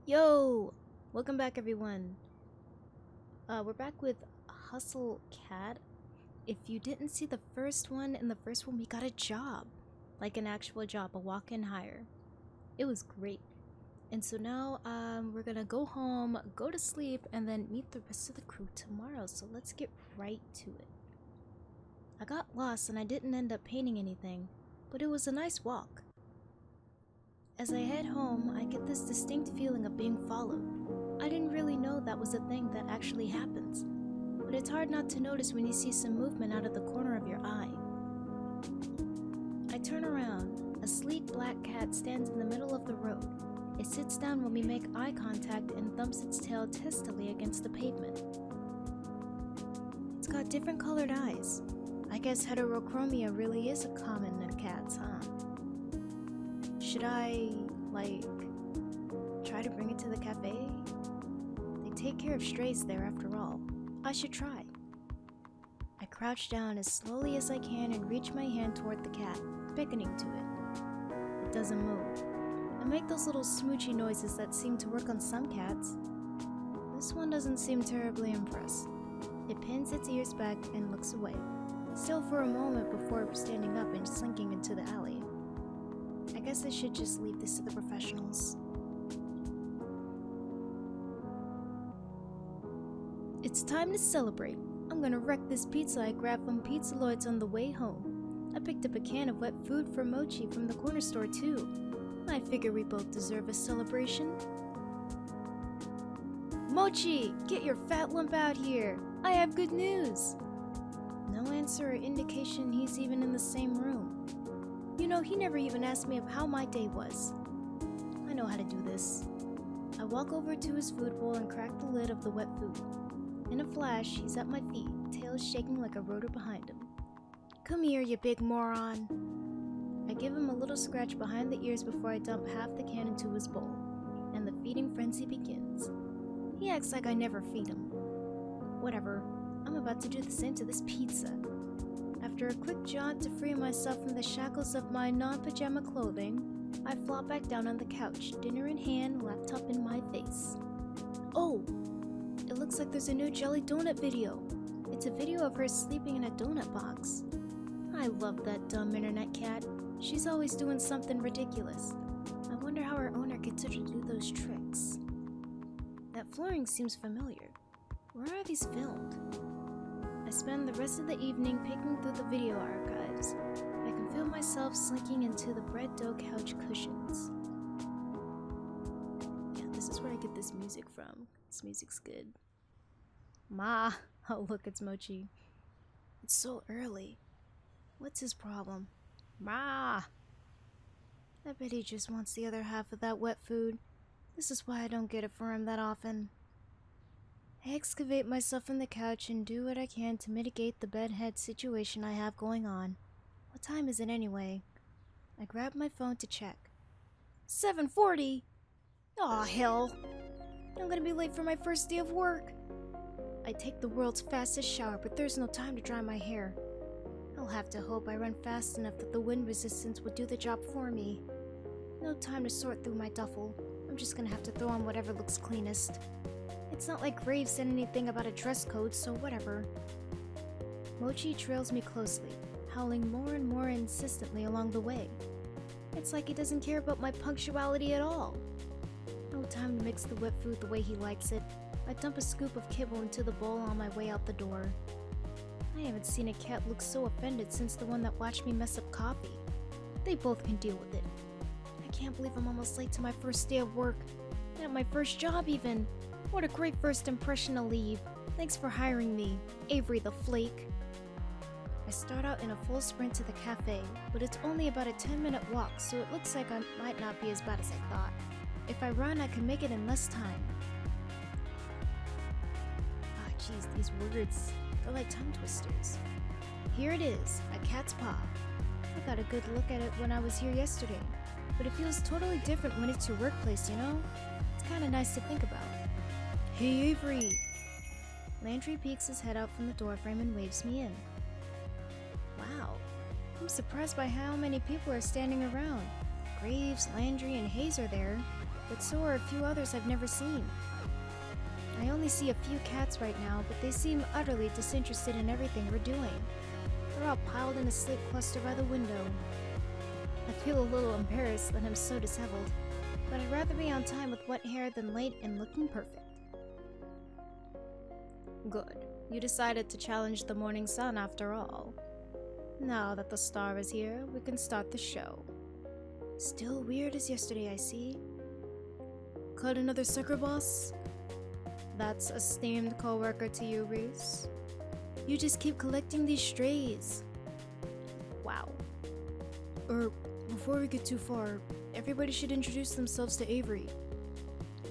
Yo! Welcome back, everyone. We're back with Hustlecat. If you didn't see the first one, in the first one we got a job. Like an actual job, a walk-in hire. It was great. And so now, we're gonna go home, go to sleep, and then meet the rest of the crew tomorrow. So let's get right to it. I got lost and I didn't end up painting anything, but it was a nice walk. As I head home, I get this distinct feeling of being followed. I didn't really know that was a thing that actually happens, but it's hard not to notice when you see some movement out of the corner of your eye. I turn around. A sleek black cat stands in the middle of the road. It sits down when we make eye contact and thumps its tail testily against the pavement. It's got different colored eyes. I guess heterochromia really is a common in cats, huh? Should I, try to bring it to the cafe? They take care of strays there after all. I should try. I crouch down as slowly as I can and reach my hand toward the cat, beckoning to it. It doesn't move. I make those little smoochy noises that seem to work on some cats. This one doesn't seem terribly impressed. It pins its ears back and looks away, still for a moment before standing up and slinking into the alley. I guess I should just leave this to the professionals. It's time to celebrate. I'm gonna wreck this pizza I grabbed from Pizza Lloyd's on the way home. I picked up a can of wet food for Mochi from the corner store too. I figure we both deserve a celebration. Mochi, get your fat lump out here. I have good news. No answer or indication he's even in the same room. You know, he never even asked me how my day was. I know how to do this. I walk over to his food bowl and crack the lid of the wet food. In a flash, he's at my feet, tail shaking like a rotor behind him. Come here, you big moron. I give him a little scratch behind the ears before I dump half the can into his bowl, and the feeding frenzy begins. He acts like I never feed him. Whatever, I'm about to do the same to this pizza. After a quick jaunt to free myself from the shackles of my non-pajama clothing, I flop back down on the couch, dinner in hand, laptop in my face. Oh! It looks like there's a new Jelly Donut video. It's a video of her sleeping in a donut box. I love that dumb internet cat. She's always doing something ridiculous. I wonder how her owner gets her to do those tricks. That flooring seems familiar. Where are these filmed? I spend the rest of the evening picking through the video archives. I can feel myself slinking into the bread dough couch cushions. Yeah, this is where I get this music from. This music's good. Ma! Oh look, it's Mochi. It's so early. What's his problem? Ma! I bet he just wants the other half of that wet food. This is why I don't get it for him that often. I excavate myself from the couch and do what I can to mitigate the bedhead situation I have going on. What time is it anyway? I grab my phone to check. 7:40! Aw, hell! I'm gonna be late for my first day of work. I take the world's fastest shower, but there's no time to dry my hair. I'll have to hope I run fast enough that the wind resistance will do the job for me. No time to sort through my duffel. I'm just gonna have to throw on whatever looks cleanest. It's not like Graves said anything about a dress code, so whatever. Mochi trails me closely, howling more and more insistently along the way. It's like he doesn't care about my punctuality at all. No time to mix the wet food the way he likes it. I dump a scoop of kibble into the bowl on my way out the door. I haven't seen a cat look so offended since the one that watched me mess up coffee. They both can deal with it. I can't believe I'm almost late to my first day of work. Not my first job even. What a great first impression to leave. Thanks for hiring me, Avery the Flake. I start out in a full sprint to the cafe, but it's only about a 10-minute walk, so it looks like I might not be as bad as I thought. If I run, I can make it in less time. Ah, jeez, these words, they're like tongue twisters. Here it is, a cat's paw. I got a good look at it when I was here yesterday, but it feels totally different when it's your workplace, you know? It's kinda nice to think about. Hey, Avery! Landry peeks his head out from the doorframe and waves me in. Wow, I'm surprised by how many people are standing around. Graves, Landry, and Hayes are there. but so are a few others I've never seen. I only see a few cats right now, but they seem utterly disinterested in everything we're doing. They're all piled in a sleep cluster by the window. I feel a little embarrassed that I'm so disheveled, but I'd rather be on time with wet hair than late and looking perfect. Good. You decided to challenge the morning sun after all. Now that the star is here, we can start the show. Still weird as yesterday, I see. Caught another sucker, boss? That's esteemed co-worker to you, Reese. You just keep collecting these strays. Wow. Before we get too far, everybody should introduce themselves to Avery.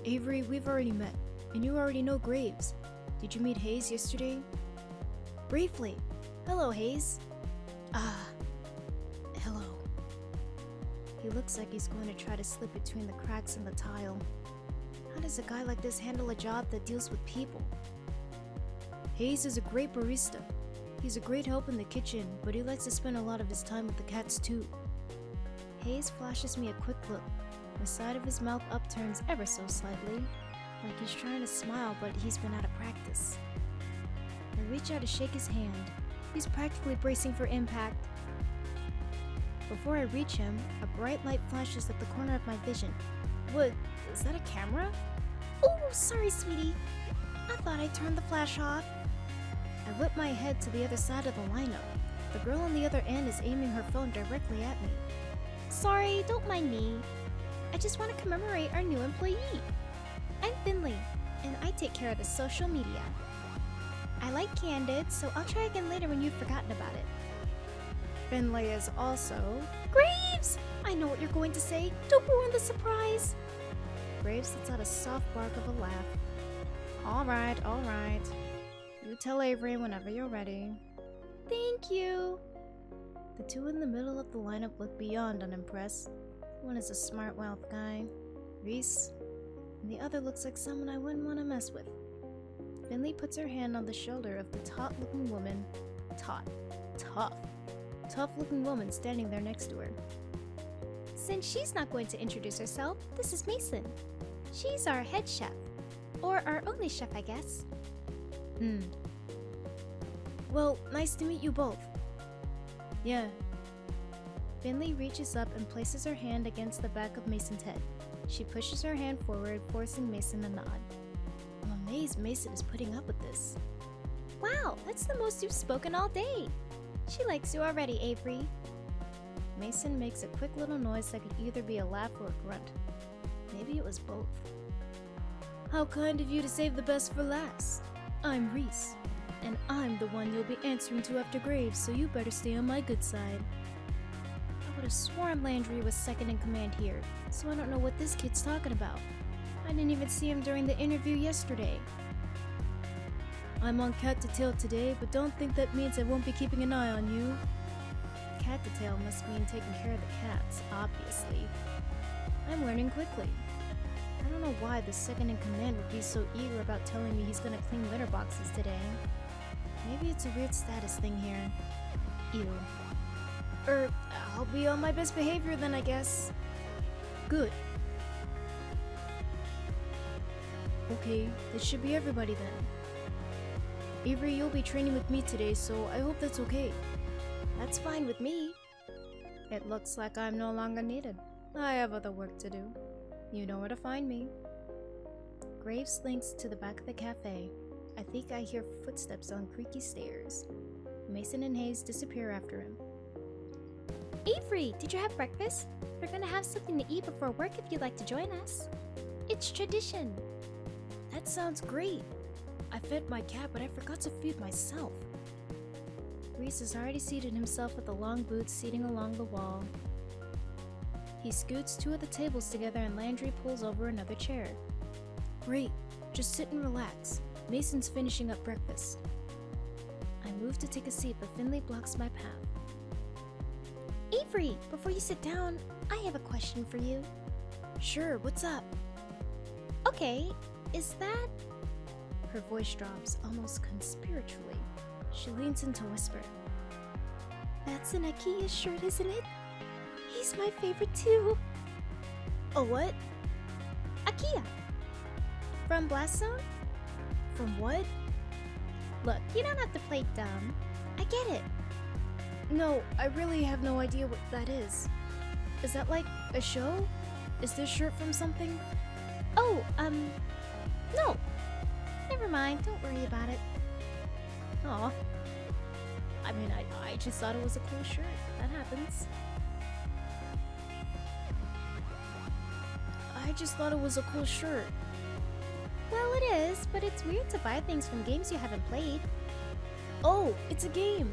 Avery, we've already met, and you already know Graves. Did you meet Hayes yesterday? Briefly. Hello, Hayes. Hello. He looks like he's going to try to slip between the cracks in the tile. How does a guy like this handle a job that deals with people? Hayes is a great barista. He's a great help in the kitchen, but he likes to spend a lot of his time with the cats too. Hayes flashes me a quick look. The side of his mouth upturns ever so slightly, like he's trying to smile, but he's been out of practice. I reach out to shake his hand. He's practically bracing for impact. Before I reach him, a bright light flashes at the corner of my vision. What? Is that a camera? Oh, sorry, sweetie. I thought I turned the flash off. I whip my head to the other side of the lineup. The girl on the other end is aiming her phone directly at me. Sorry, don't mind me. I just want to commemorate our new employee. I'm Finley, and I take care of the social media. I like Candid, so I'll try again later when you've forgotten about it. Finley is also... Graves! I know what you're going to say. Don't ruin the surprise. Graves lets out a soft bark of a laugh. All right. You tell Avery whenever you're ready. Thank you. The two in the middle of the lineup look beyond unimpressed. One is a smart wild guy, Reese, and the other looks like someone I wouldn't want to mess with. Finley puts her hand on the shoulder of the taut-looking woman. Tough-looking woman standing there next to her. Since she's not going to introduce herself, this is Mason. She's our head chef. Or our only chef, I guess. Well, nice to meet you both. Yeah. Finley reaches up and places her hand against the back of Mason's head. She pushes her hand forward, forcing Mason a nod. I'm amazed Mason is putting up with this. Wow, that's the most you've spoken all day. She likes you already, Avery. Mason makes a quick little noise that could either be a laugh or a grunt. Maybe it was both. How kind of you to save the best for last. I'm Reese, and I'm the one you'll be answering to after Graves, so you better stay on my good side. I would have sworn Landry was second in command here, so I don't know what this kid's talking about. I didn't even see him during the interview yesterday. I'm on cat to tail today, but don't think that means I won't be keeping an eye on you. Cat to tail must mean taking care of the cats, obviously. I'm learning quickly. I don't know why the second in command would be so eager about telling me he's gonna clean litter boxes today. Maybe it's a weird status thing here. Ew. I'll be on my best behavior then, I guess. Good. Okay, that should be everybody then. Avery, you'll be training with me today, so I hope that's okay. That's fine with me. It looks like I'm no longer needed. I have other work to do. You know where to find me. Graves slinks to the back of the cafe. I think I hear footsteps on creaky stairs. Mason and Hayes disappear after him. Avery, did you have breakfast? We're gonna have something to eat before work if you'd like to join us. It's tradition. That sounds great. I fed my cat, but I forgot to feed myself. Reese has already seated himself with the long boots seating along the wall. He scoots two of the tables together and Landry pulls over another chair. Great, just sit and relax. Mason's finishing up breakfast. I move to take a seat, but Finley blocks my path. Avery, before you sit down, I have a question for you. Sure, what's up? Okay, is that... Her voice drops, almost conspiratorially. She leans in to whisper. That's an Ikea shirt, isn't it? He's my favorite too. Oh, what? From Blast Zone? From what? Look, you don't have to play dumb. I get it. No, I really have no idea what that is. Is that like a show? Is this shirt from something? Oh, no. Never mind, don't worry about it. Aw. I mean, I just thought it was a cool shirt. That happens. I just thought it was a cool shirt. Well, it is, but it's weird to buy things from games you haven't played. Oh, it's a game.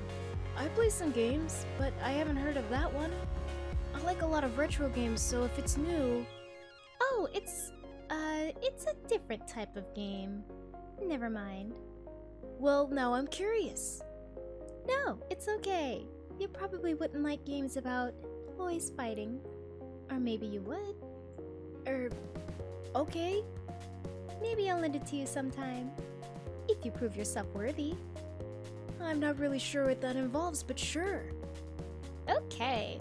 I play some games, but I haven't heard of that one. I like a lot of retro games, so if it's new... Oh, it's a different type of game. Never mind. Well, now I'm curious. No, it's okay. You probably wouldn't like games about boys fighting. Or maybe you would. Okay. Maybe I'll lend it to you sometime. If you prove yourself worthy. I'm not really sure what that involves, but sure. Okay.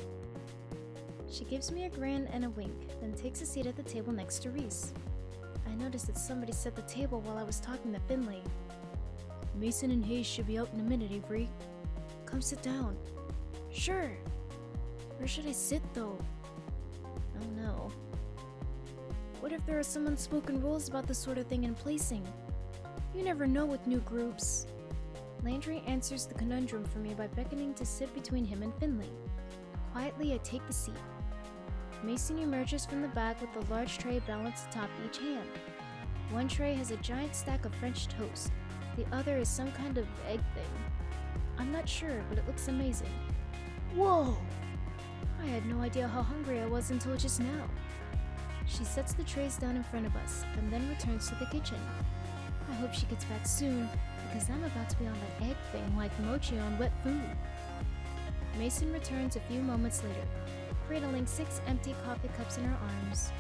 She gives me a grin and a wink, then takes a seat at the table next to Reese. I noticed that somebody set the table while I was talking to Finley. Mason and Hayes should be out in a minute, Avery. Come sit down. Sure. Where should I sit, though? Oh no. What if there are some unspoken rules about this sort of thing in placing? You never know with new groups. Landry answers the conundrum for me by beckoning to sit between him and Finley. Quietly, I take the seat. Mason emerges from the back with a large tray balanced atop each hand. One tray has a giant stack of French toast. The other is some kind of egg thing. I'm not sure, but it looks amazing. Whoa! I had no idea how hungry I was until just now. She sets the trays down in front of us, and then returns to the kitchen. I hope she gets back soon, because I'm about to be on that egg thing like mochi on wet food. Mason returns a few moments later, cradling 6 empty coffee cups in her arms.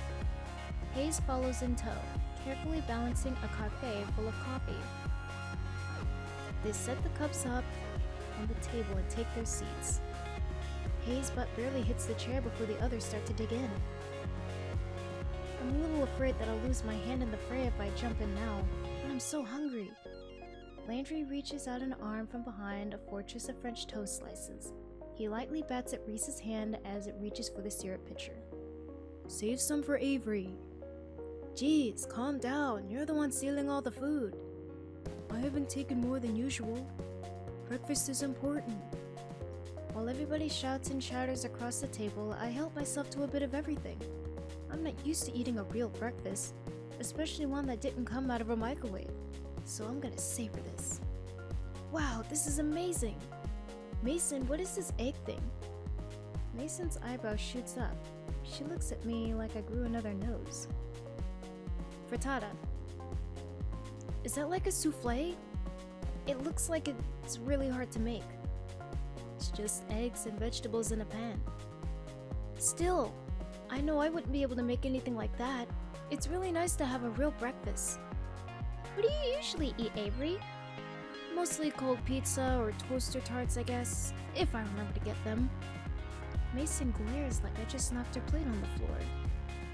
Hayes follows in tow, carefully balancing a café full of coffee. They set the cups up on the table and take their seats. Hayes' butt barely hits the chair before the others start to dig in. I'm a little afraid that I'll lose my hand in the fray if I jump in now, but I'm so hungry. Landry reaches out an arm from behind a fortress of French toast slices. He lightly bats at Reese's hand as it reaches for the syrup pitcher. Save some for Avery. Jeez, calm down. You're the one stealing all the food. I haven't taken more than usual. Breakfast is important. While everybody shouts and chatters across the table, I help myself to a bit of everything. I'm not used to eating a real breakfast, especially one that didn't come out of a microwave, so I'm gonna savor this. Wow, this is amazing! Mason, what is this egg thing? Mason's eyebrow shoots up. She looks at me like I grew another nose. Frittata. Is that like a souffle? It looks like it's really hard to make. It's just eggs and vegetables in a pan. Still, I know I wouldn't be able to make anything like that. It's really nice to have a real breakfast. What do you usually eat, Avery? Mostly cold pizza or toaster tarts, I guess, if I remember to get them. Mason glares like I just knocked her plate on the floor.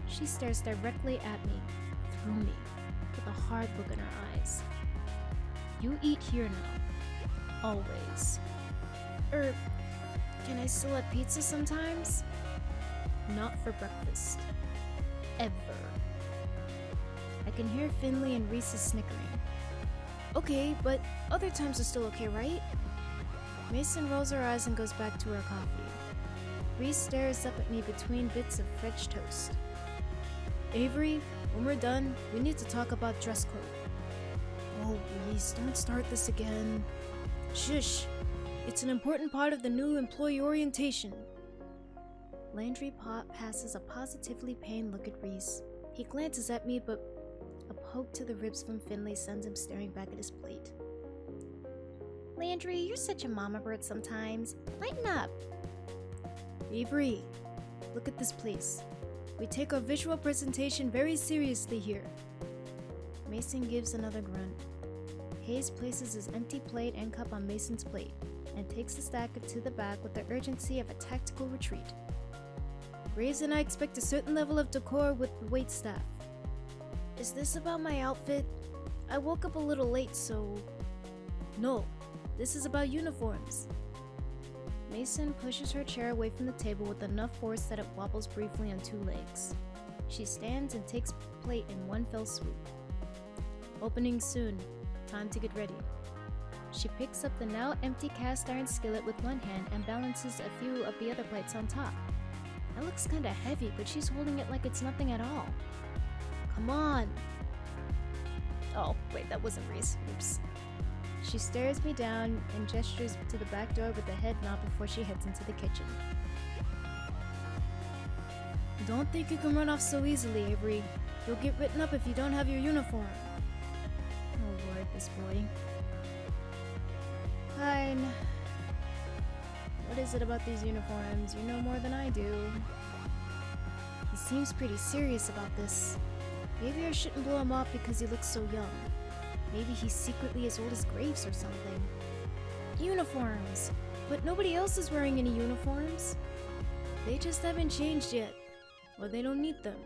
She stares directly at me, through me, with a hard look in her eyes. You eat here now. Always. Can I still have pizza sometimes? Not for breakfast. Ever. I can hear Finley and Reese's snickering. Okay, but other times are still okay, right? Mason rolls her eyes and goes back to her coffee. Reese stares up at me between bits of French toast. Avery, when we're done, we need to talk about dress code. Oh, Reese, don't start this again. Shush! It's an important part of the new employee orientation. Landry passes a positively pained look at Reese. He glances at me, but a poke to the ribs from Finley sends him staring back at his plate. Landry, you're such a mama bird sometimes. Lighten up. Avery, look at this place. We take our visual presentation very seriously here. Mason gives another grunt. Hayes places his empty plate and cup on Mason's plate and takes the stack to the back with the urgency of a tactical retreat. Graves and I expect a certain level of decor with the waitstaff. Is this about my outfit? I woke up a little late, so... No, this is about uniforms. Mason pushes her chair away from the table with enough force that it wobbles briefly on two legs. She stands and takes plate in one fell swoop. Opening soon. Time to get ready. She picks up the now empty cast iron skillet with one hand and balances a few of the other plates on top. That looks kinda heavy, but she's holding it like it's nothing at all. Come on! Oh, wait, that wasn't Reese. Oops. She stares me down and gestures to the back door with the head nod before she heads into the kitchen. Don't think you can run off so easily, Avery. You'll get written up if you don't have your uniform. Oh lord, this boy. Fine. What is it about these uniforms? You know more than I do. He seems pretty serious about this. Maybe I shouldn't blow him off because he looks so young. Maybe he's secretly as old as Graves or something. Uniforms! But nobody else is wearing any uniforms. They just haven't changed yet. Or they don't need them.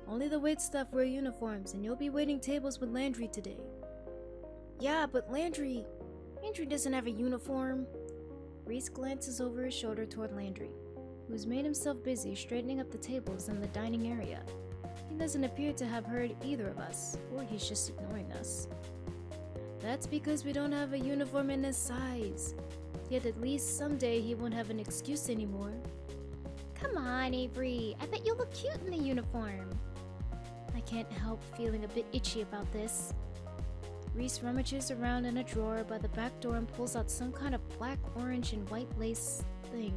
Only the wait staff wear uniforms, and you'll be waiting tables with Landry today. Yeah, but Landry doesn't have a uniform. Reese glances over his shoulder toward Landry, who's made himself busy straightening up the tables in the dining area. He doesn't appear to have heard either of us, or he's just ignoring us. That's because we don't have a uniform in his size. Yet at least someday he won't have an excuse anymore. Come on, Avery. I bet you look cute in the uniform. I can't help feeling a bit itchy about this. Reese rummages around in a drawer by the back door and pulls out some kind of black, orange, and white lace thing.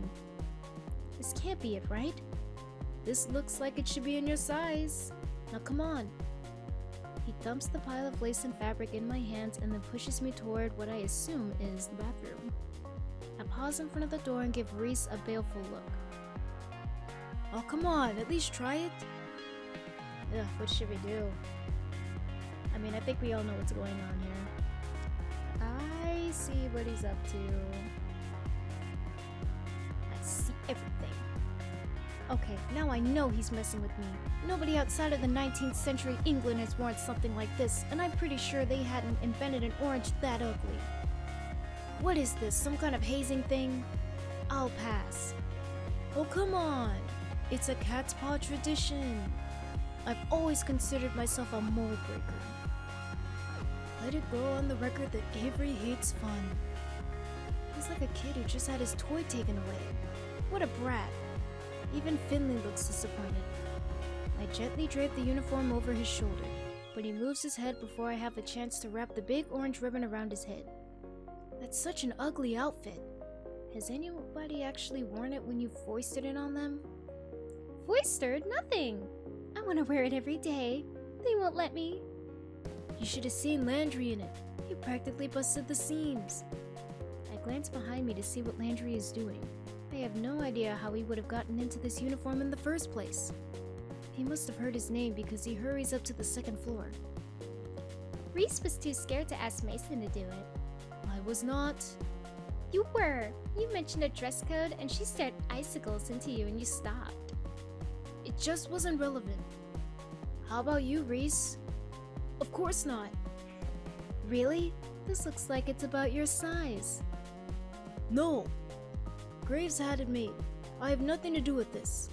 This can't be it, right? This looks like it should be in your size. Now come on. He dumps the pile of lace and fabric in my hands and then pushes me toward what I assume is the bathroom. I pause in front of the door and give Reese a baleful look. Oh, come on, at least try it. Ugh, what should we do? I mean, I think we all know what's going on here. I see what he's up to. I see everything. Okay, now I know he's messing with me. Nobody outside of the 19th century England has worn something like this, and I'm pretty sure they hadn't invented an orange that ugly. What is this, some kind of hazing thing? I'll pass. Oh, come on. It's a cat's paw tradition. I've always considered myself a mold breaker. Let it go on the record that Avery hates fun. He's like a kid who just had his toy taken away. What a brat. Even Finley looks disappointed. I gently drape the uniform over his shoulder, but he moves his head before I have a chance to wrap the big orange ribbon around his head. That's such an ugly outfit. Has anybody actually worn it when you foisted it on them? Foistered? Nothing. I want to wear it every day. They won't let me. You should have seen Landry in it. He practically busted the seams. I glance behind me to see what Landry is doing. I have no idea how he would have gotten into this uniform in the first place. He must have heard his name because he hurries up to the second floor. Reese was too scared to ask Mason to do it. I was not. You were. You mentioned a dress code and she stared icicles into you and you stopped. It just wasn't relevant. How about you, Reese? Of course not. Really? This looks like it's about your size. No. Graves had it made. I have nothing to do with this.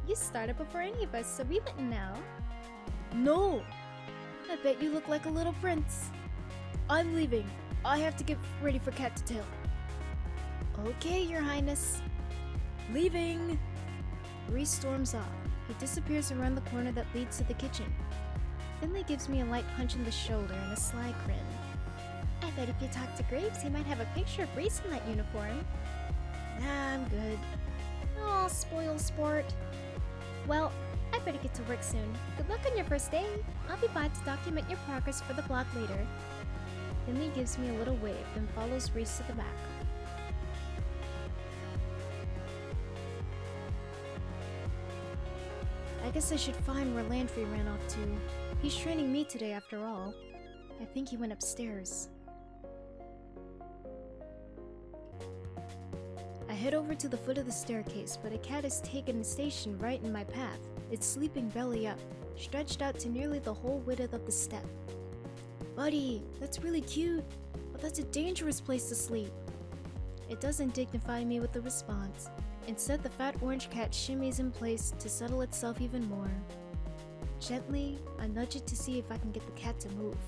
You started before any of us, so we wouldn't know. No. I bet you look like a little prince. I'm leaving. I have to get ready for cat to tail. Okay, Your Highness. Leaving. Reese storms off. He disappears around the corner that leads to the kitchen. Finley gives me a light punch in the shoulder and a sly grin. I bet if you talk to Graves, he might have a picture of Reese in that uniform. Nah, I'm good. Oh, spoil sport. Well, I better get to work soon. Good luck on your first day. I'll be by to document your progress for the blog later. Finley gives me a little wave, then follows Reese to the back. I guess I should find where Landry ran off to. He's training me today after all. I think he went upstairs. I head over to the foot of the staircase, but a cat has taken station right in my path. It's sleeping belly up, stretched out to nearly the whole width of the step. Buddy, that's really cute, but that's a dangerous place to sleep. It doesn't dignify me with a response. Instead, the fat orange cat shimmies in place to settle itself even more. Gently, I nudge it to see if I can get the cat to move.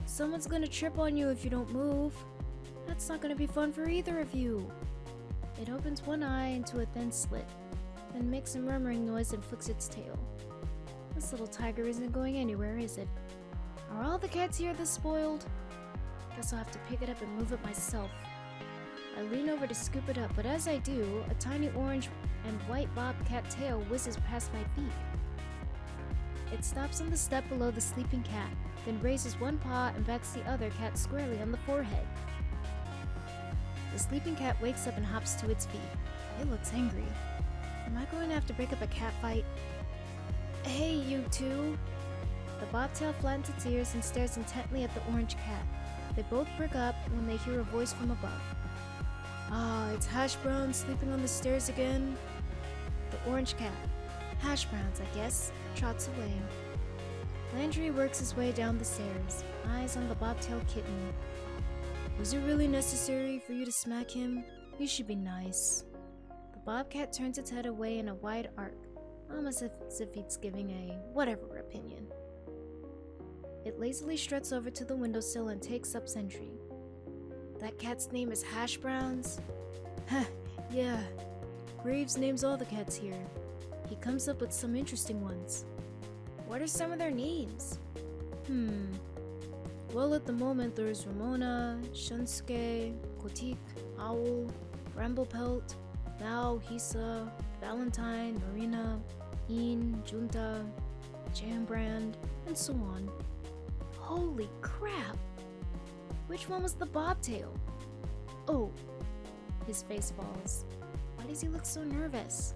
Someone's gonna trip on you if you don't move. That's not gonna be fun for either of you. It opens one eye into a thin slit, then makes a murmuring noise and flicks its tail. This little tiger isn't going anywhere, is it? Are all the cats here this spoiled? Guess I'll have to pick it up and move it myself. I lean over to scoop it up, but as I do, a tiny orange and white bobcat tail whizzes past my feet. It stops on the step below the sleeping cat, then raises one paw and bats the other cat squarely on the forehead. The sleeping cat wakes up and hops to its feet. It looks angry. Am I going to have to break up a cat fight? Hey, you two! The bobtail flattens its ears and stares intently at the orange cat. They both perk up when they hear a voice from above. Ah, it's Hash Brown sleeping on the stairs again. The orange cat, Hash Browns, I guess, trots away. Landry works his way down the stairs, eyes on the bobtail kitten. Was it really necessary for you to smack him? You should be nice. The bobcat turns its head away in a wide arc, almost as if it's giving a whatever opinion. It lazily struts over to the windowsill and takes up sentry. That cat's name is Hash Browns? Heh, yeah. Graves names all the cats here. He comes up with some interesting ones. What are some of their names? Well, at the moment there's Ramona, Shunsuke, Kotik, Owl, Bramblepelt, Mao, Hisa, Valentine, Marina, Ian, Junta, Jambrand, and so on. Holy crap! Which one was the bobtail? Oh, his face falls. Why does he look so nervous?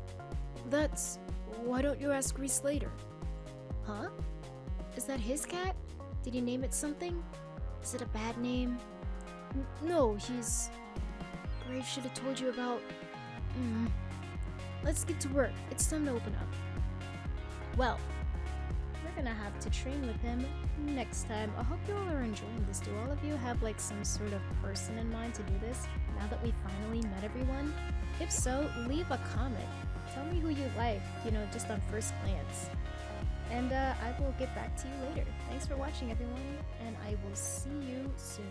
Why don't you ask Reese later? Huh? Is that his cat? Did he name it something? Is it a bad name? No, Graves should have told you about... Let's get to work. It's time to open up. Well, we're gonna have to train with him next time. I hope you all are enjoying this. Do all of you have like some sort of person in mind to do this now that we finally met everyone? If so, leave a comment. Tell me who you like, just on first glance. And I will get back to you later. Thanks for watching, everyone, and I will see you soon.